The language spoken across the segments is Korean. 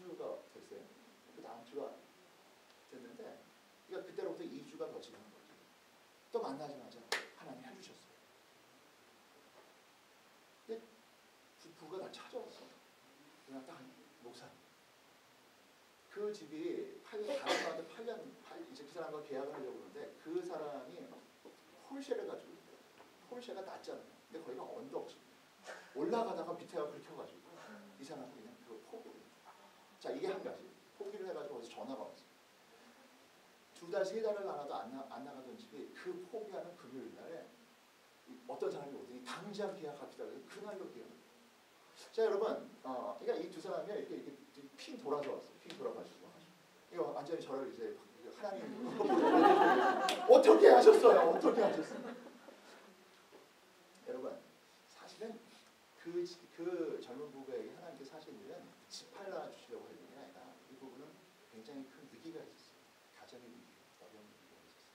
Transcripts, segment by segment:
주가 됐어요. 그 다음 주가 됐는데, 그러니까 그때로부터 2주가 더 지난 거죠. 또 만나자마자 하나님 해주셨어요. 근데 부부가 날 찾아왔어. 그냥 딱 목사님. 그 집이 다른 사람한테 8년, 이제 그 사람과 계약을 하려고 그러는데 그 사람이 폴쉐를 가지고 있대요. 폴쉐가 낮잖아요. 근데 거기가 언덕지. 올라가다가 밑에가 긁혀가지고 이 사람은 그냥 그거 포기를. 자, 이게 한 가지. 포기를 해가지고 거기서 전화가 왔어요. 2달, 3달을 나가도 안 나가던 집이 그 포기하는 금요일 날에 어떤 사람이 오더니 당장 계약합시다. 그래서 그날로 계약을. 자, 여러분, 그러니까 이 두 사람이 이렇게 핀 돌아서 왔어요. 핀 돌아가지고. 이거 완전히 저를 이제 하나님 어떻게 하셨어요? 어떻게 하셨어요? 여러분, 사실은 그 젊은 부부에게 하나님께 사실 일은 집 팔아 주시려고 했는 게 아니라 이 부부는 굉장히 큰 위기가 있었어요. 가정의 위기, 어려운 위기가 있었어요.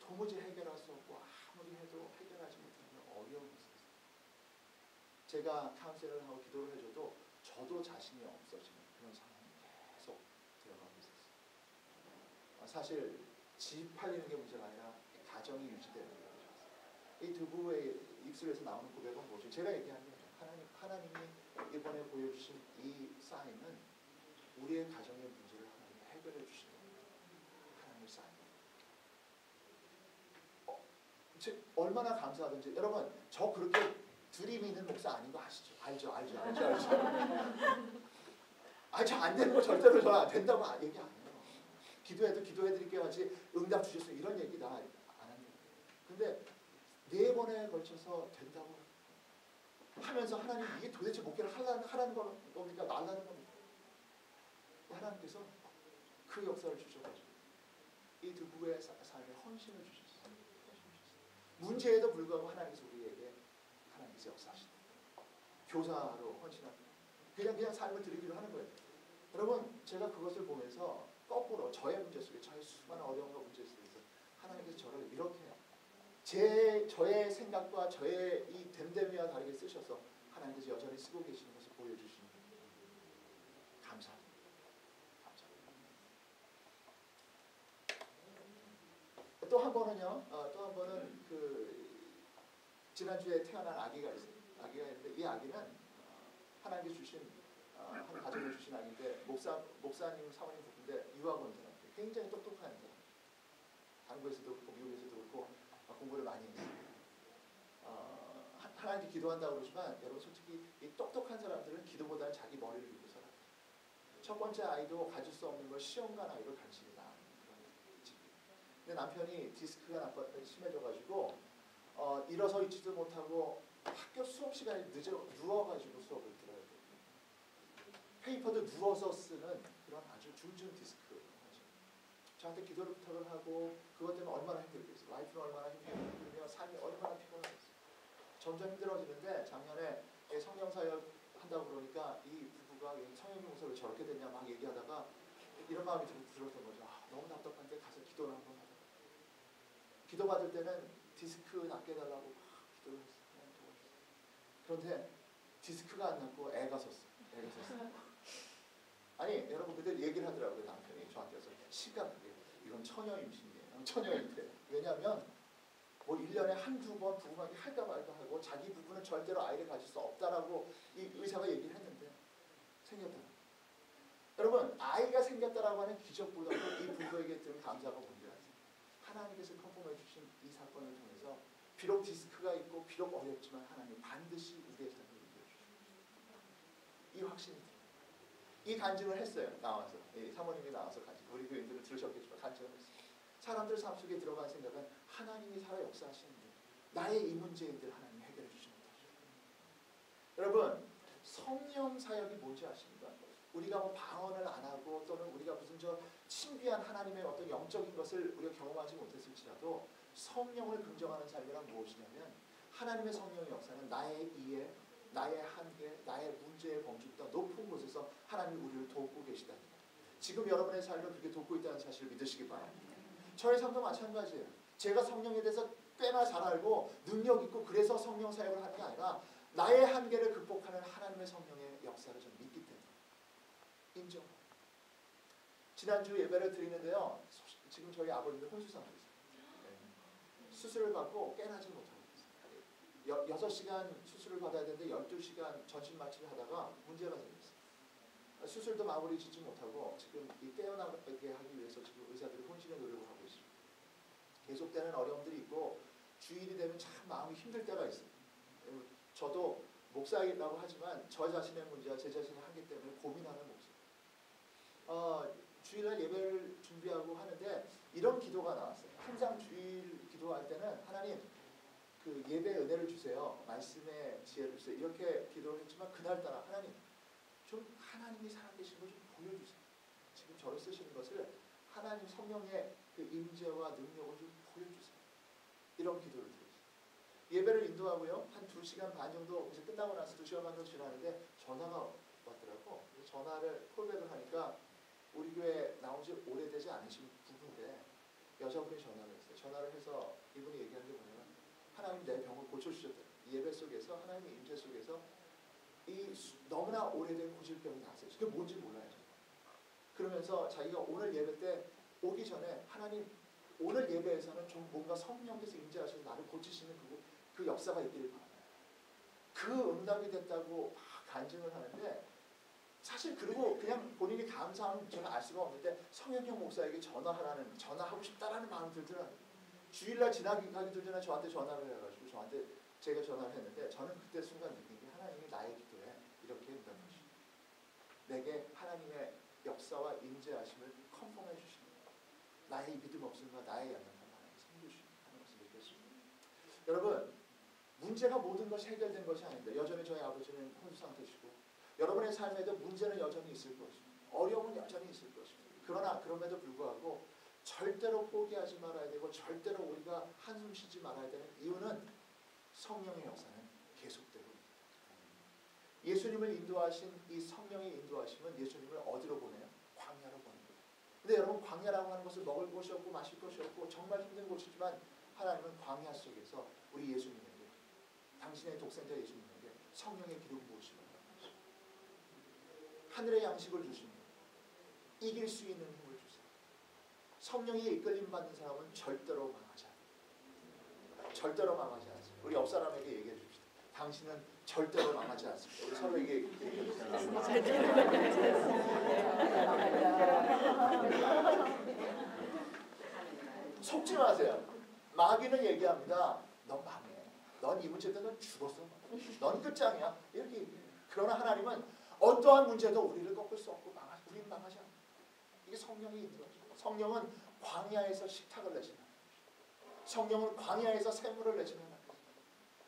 도무지 해결할 수 없고 아무리 해도 해결하지 못하는 어려움이 있었어요. 제가 카운셀을 하고 기도를 해줘도 저도 자신이 없어지는 그런 상황이 계속 들어가고 있었어요. 사실 집 팔리는 게 문제가 아니라 가정이 유지되는 게 문제였어요. 이 두 부부의 입술에서 나오는 고백은 뭐죠? 제가 얘기한 거예요. 하나님이 이번에 보여주신 이 사인은 우리의 가정의 문제를 하나님 해결해 주시는 하나님의 사인. 얼마나 감사하든지. 여러분, 저 그렇게 드림 있는 목사 아닌 거 아시죠? 알죠. 아니, 저 안 되는 거 절대로 저 안 된다고 얘기 안 해요. 기도해도 기도해드릴게요 하지 응답 주셨어요. 이런 얘기 다 안 합니다. 근데 4번에 걸쳐서 된다고 하면서 하나님 이게 도대체 목회를 하라는 겁니까? 말라는 겁니까? 하나님께서 그 역사를 주셔가지고 이 두 부부의 삶에 헌신을 주셨어요. 문제에도 불구하고 하나님께서 우리에게 하나님께서 역사하신다. 교사로 헌신하는 그냥 삶을 드리기로 하는 거예요. 여러분, 제가 그것을 보면서 거꾸로 저의 문제 속에, 저의 수많은 어려움과 문제 속에서 하나님께서 저를 이렇게 저의 생각과 저의 이 됨됨이와 다르게 쓰셔서 하나님께서 여전히 쓰고 계시는 것을 보여주시는 감사합니다. 또 한 번은요. 또 한 번은 지난주에 태어난 아기가 있어요. 아기가 있는데 이 아기는 하나님께서 주신 한 가정에 주신 아기인데 목사님 사모님 부부인데 유학원 사람, 굉장히 똑똑한 사람. 한국에서도 그렇고 미국에서도 그렇고 공부를 많이 했어요. 하나님께 기도한다고 그러지만 여러분 솔직히 이 똑똑한 사람들은 기도보다는 자기 머리를 믿고 살아요. 첫 번째 아이도 가질 수 없는 걸 시험관 아이로 가르치는 그런 집. 근데 남편이 디스크가 심해져가지고 일어서 있지도 못하고 학교 수업 시간에 누워가지고 수업을 들어야 돼요. 페이퍼도 누워서 쓰는 그런 아주 줄줄 디스크. 저한테 기도를 부탁을 하고 그것 때문에 얼마나 힘들겠어요. 와이프는 얼마나 힘들며 삶이 얼마나 피곤하겠어요. 점점 힘들어지는데 작년에 성령사역 한다고 그러니까 이 부부가 성령 용서를 저렇게 됐냐 막 얘기하다가 이런 마음이 들었던 거죠. 너무 답답한데 가서 기도를 한번 하자. 기도 받을 때는 디스크 낫게 해달라고 막 기도를 했어요. 그런데 디스크가 안 낫고 애가 섰어요. 아니 여러분 그때 얘기를 하더라고요. 남편이 저한테서 심각하게 이건 처녀 임신이에요. 처녀 임신. 왜냐하면 뭐 1년에 한두 번 부부관계 할까 말까 하고 자기 부부는 절대로 아이를 가질 수 없다라고 이 의사가 얘기를 했는데 생겼다. 여러분 아이가 생겼다라고 하는 기적보다도 이 부부에게 드는 감사가 뭔지 아세요? 하나님께서 컨펌해 주신 이 사건을 통해서 비록 디스크가 있고 비록 어렵지만 하나님 반드시 우리의 삶을 이루어 주십니다. 이 확신이 들어요. 이 간증을 했어요. 나와서 사모님이 나와서 간증. 우리 교인들은 들으셨겠지만 간증을 했어요. 사람들 삶 속에 들어간 생각은 하나님이 살아 역사하시는데 나의 이 문제인들 하나님 해결해 주시는 거죠. 여러분 성령 사역이 뭔지 아십니까? 우리가 뭐 방언을 안 하고 또는 우리가 무슨 저 신비한 하나님의 어떤 영적인 것을 우리가 경험하지 못했을지라도 성령을 긍정하는 삶이란 무엇이냐면 하나님의 성령의 역사는 나의 이해, 나의 한계, 나의 문제의 범주보다 높은 곳에서 하나님이 우리를 돕고 계시다는 거예요. 지금 여러분의 삶을 그렇게 돕고 있다는 사실을 믿으시기 바랍니다. 저의 삶도 마찬가지예요. 제가 성령에 대해서 꽤나 잘 알고 능력 있고 그래서 성령 사역을 하는 게 아니라 나의 한계를 극복하는 하나님의 성령의 역사를 저는 믿기 때문에 인정합니다. 지난주 예배를 드리는데요. 지금 저희 아버님도 혼수 상태였어요. 수술을 받고 깨나지 못하고 있어요. 6시간 수술을 받아야 되는데 12시간 전신 마취를 하다가 문제가 생겼어요. 수술도 마무리 짓지 못하고 지금 깨어나게 하기 위해서 지금 의사들이 혼신의 노력을 하고 있습니다. 계속되는 어려움들이 있고 주일이 되면 참 마음이 힘들 때가 있어요. 저도 목사이라고 하지만 저 자신의 문제와 제 자신의 한계 때문에 고민하는 목사. 주일날 예배를 준비하고 하는데 이런 기도가 나왔어요. 항상 주일 기도할 때는 하나님 그 예배의 은혜를 주세요. 말씀의 지혜를 주세요. 이렇게 기도를 했지만 그날따라 하나님 좀 하나님이 살아계신 걸 좀 보여주세요. 지금 저를 쓰시는 것을 하나님 성령의 그 임재와 능력을 좀 보여주세요. 이런 기도를 드렸어요. 예배를 인도하고요. 한 2시간 반 정도 이제 끝나고 나서 2시간 반 정도 지나는데 전화가 왔더라고. 전화를 콜백을 하니까 우리 교회 나온 지 오래되지 않으신 부부인데 여자분이 전화를 했어요. 전화를 해서 이분이 얘기하는 게 뭐냐면 하나님 내 병을 고쳐주셨다. 예배 속에서 하나님의 임재 속에서 이 너무나 오래된 고질병이 나왔어요. 그게 뭔지 몰라요. 그러면서 자기가 오늘 예배 때 오기 전에 하나님 오늘 예배에서는 좀 뭔가 성령께서 임재하셔서 나를 고치시는 그 역사가 있기를 바라요. 그 응답이 됐다고 막 간증을 하는데 사실 그리고 그냥 본인이 감사하는 저는 알 수가 없는데 성현경 목사에게 전화하고 싶다라는 마음이 들더라고요. 주일날 지나기 전에 저한테 전화를 해가지고 저한테 제가 전화를 했는데 저는 그때 순간 느낀 게 하나님이 나의 기도에 이렇게 응답하시고 내게 하나님의 역사와 임재하심을 컨펌해 주시는 나의 믿음 없음과 나의 연약함 하나님 섬겨주시는 것을 느꼈습니다. 여러분 문제가 모든 것이 해결된 것이 아닌데 여전히 저희 아버지는 혼수 상태시고 여러분의 삶에도 문제는 여전히 있을 것입니다. 어려움은 여전히 있을 것입니다. 그러나 그럼에도 불구하고 절대로 포기하지 말아야 되고 절대로 우리가 한숨 쉬지 말아야 되는 이유는 성령의 역사는 계속되고 있습니다. 예수님을 인도하신 이 성령의 인도하심은 예수님을 어디로 보내요? 광야로 보내요. 근데 여러분 광야라고 하는 것은 먹을 것이 없고 마실 것이 없고 정말 힘든 곳이지만 하나님은 광야 속에서 우리 예수님에게 당신의 독생자 예수님에게 성령의 기름 부으심을 하십니다. 하늘의 양식을 주십니다. 이길 수 있는 힘을 주세요. 성령이 이끌림 받는 사람은 절대로 망하지 않습니다. 절대로 망하지 않습니다. 우리 옆 사람에게 얘기해 줍시다. 당신은 절대로 망하지 않습니다. 우리 서로에게 얘기해 줍시다. 속지 마세요. 마귀는 얘기합니다. 넌 망해. 넌 이 문제 때문에 죽었어. 넌 끝장이야. 이렇게 얘기해요. 그러나 하나님은 어떠한 문제도 우리를 꺾을 수 없고 우리는 망하지 않아. 이게 성령이 인도하죠. 성령은 광야에서 식탁을 내시는 성령은 광야에서 샘물을 내시는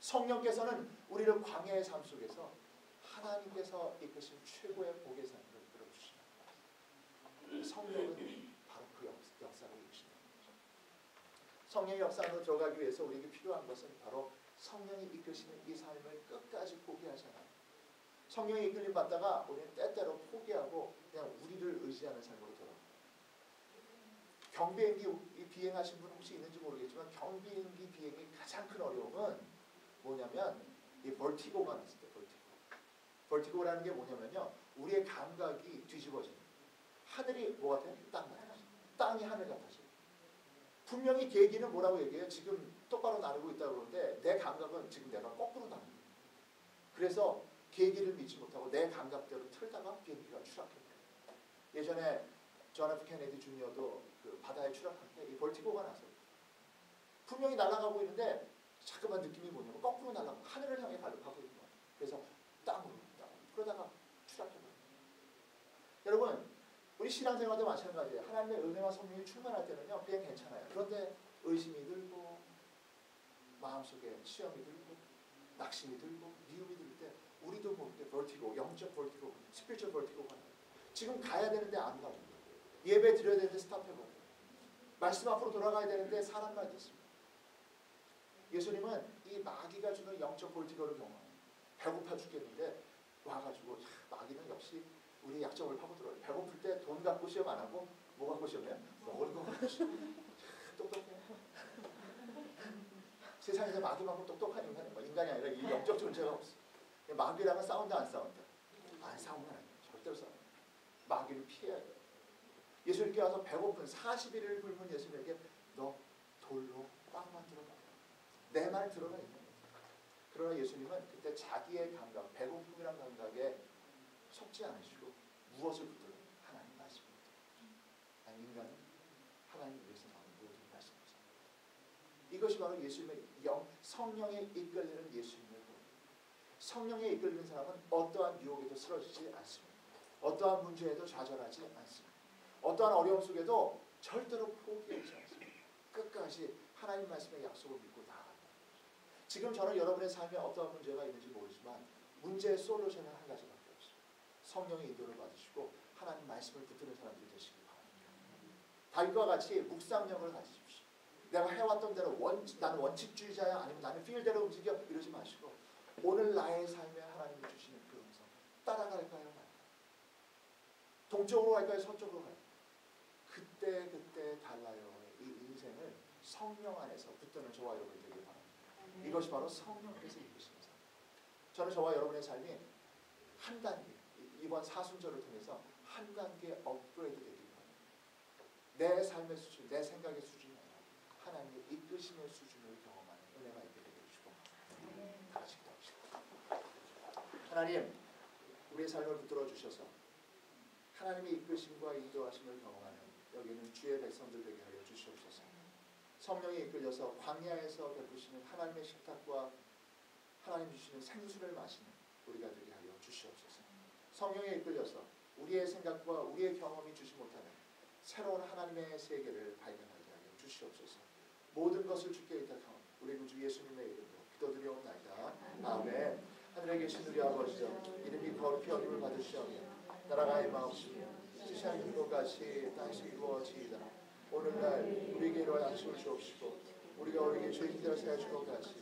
성령께서는 우리를 광야의 삶 속에서 하나님께서 이끄신 최고의 복의 삶을 이끌어주시는 성령은 바로 그 역사를 이끄시는 거죠. 성령의 역사 안으로 들어가기 위해서 우리에게 필요한 것은 바로 성령이 이끄시는 이 삶을 끝까지 포기하지 않아요. 성령이 이끌림 받다가 우리는 때때로 포기하고 그냥 우리를 의지하는 삶으로 돌아가요. 경비행기 비행하신 분 혹시 있는지 모르겠지만 경비행기 비행의 가장 큰 어려움은 뭐냐면 이 벌티고가 났을 때 벌티고라는 게 뭐냐면요. 우리의 감각이 뒤집어집니다. 하늘이 뭐 같아요? 땅 같아요. 땅이 하늘 같아져요. 분명히 계기는 뭐라고 얘기해요? 지금 똑바로 나르고 있다고 그러는데 내 감각은 지금 내가 거꾸로 나르고 있어요. 그래서 계기를 믿지 못하고 내 감각대로 틀다가 비행기가 추락해요. 예전에 존 F 케네디 주니어도 그 바다에 추락할 때 이 벌티고가 나서 분명히 날아가고 있는데 자꾸만 느낌이 뭐냐면 거꾸로 날아가고 하늘을 향해 가고 있는 거예요. 그래서 땅으로 그러다가 추락해버려요. 여러분 우리 신앙생활도 마찬가지예요. 하나님의 은혜와 성령이 충만할 때는요 그냥 괜찮아요. 그런데 의심이 들고 마음속에 시험이 들고 낙심이 들고 미움이 들 때 우리도 모르게 벌티고 영적 벌티고 스피리추얼 벌티고가 나요. 지금 가야 되는데 안 가요. 예배 드려야 되는데 스탑해버려요. 말씀 앞으로 돌아가야 되는데 사람만 있습니다. 예수님은 이 마귀가 주는 영적 벌티고를 경험해요. 배고파 죽겠는데 와가지고 마귀는 역시 우리의 약점을 파고들어요. 배고플 때 돈 갖고 시험 안 하고 뭐 갖고 시험해요? 먹을 거 갖고 시험. 똑똑해. 세상에서 마귀만큼 똑똑한 인간이 아니라 이 영적 존재가 없어. 마귀랑은 싸운다 안 싸운다? 안 싸우면 안 돼요. 절대로 싸우면 마귀를 피해야 돼요. 예수님께 와서 배고픈 40일을 굶은 예수님에게 너 돌로 빵 만들어 먹어. 내 말 들어라. 그러나 예수님은 그때 자기의 감각, 배고픔이란 감각에 속지 않으시고 무엇을 붙들어? 하나님 말씀입니다. 아니, 인간은 하나님 위해서 나온 모든 말씀입니다. 이것이 바로 예수님의 성령에 이끌리는 예수님의 것. 성령에 이끌리는 사람은 어떠한 유혹에도 쓰러지지 않습니다. 어떠한 문제에도 좌절하지 않습니다. 어떠한 어려움 속에도 절대로 포기하지 않습니다. 끝까지 하나님 말씀의 약속을 믿고 나아간다. 지금 저는 여러분의 삶에 어떠한 문제가 있는지 모르지만 문제의 솔루션은 한 가지밖에 없어요. 성령의 인도를 받으시고 하나님 말씀을 붙드는 사람들이 되시기 바랍니다. 다윗과 같이 묵상력을 가지십시오. 내가 해왔던 대로 나는 원칙주의자야 아니면 나는 필대로 움직여 이러지 마시고 오늘 나의 삶에 하나님이 주시는 그 음성 따라갈까요? 말까요? 동쪽으로 갈까요? 서쪽으로 갈까요? 그때 달라요. 이 인생을 성령 안에서 붙드는 저와 여러분이 되길 바랍니다. 이것이 바로 성령께서 이끄시는 삶. 저는 저와 여러분의 삶이 한 단계, 이번 사순절을 통해서 한 단계 업그레이드 되길 바랍니다. 내 삶의 수준, 내 생각의 수준이 아니라 하나님의 이끄심의 수준을 경험하는 은혜가 있게 되게 해주시고 다 같이 기도합시다. 하나님, 우리의 삶을 붙들어 주셔서 하나님의 이끄심과 인도하심을 경험하는 여기 있는 주의 백성들 되게 하여 주시옵소서. 성령이 이끌려서 광야에서 베푸시는 하나님의 식탁과 하나님 주시는 생수를 마시는 우리가 되게 하여 주시옵소서. 성령에 이끌려서 우리의 생각과 우리의 경험이 주지 못하는 새로운 하나님의 세계를 발견하게 하여 주시옵소서. 모든 것을 주께 의탁하오니 우리 구주 예수님의 이름으로 기도드리옵나이다. 아멘. 하늘에 계신 우리 아버지여, 이름이 거룩히 여김을 받으시오며 나라가 임하옵시며 뜻이 하는 것 같이 땅에서 이루어지이다. 오늘날 우리에게 이러한 양식을 주옵시고 우리가 우리에게 죄인들을 사해 준 것 같이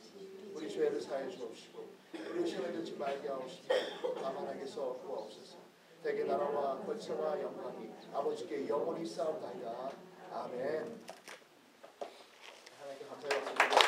우리 죄를 사해 주옵시고 우리 시험에 들지 말게 하옵시고 다만 하게서 구하옵소서. 대개 나라와 권세와 영광이 아버지께 영원히 쌓옵나이다. 아멘. 하나님께 감사의 박수.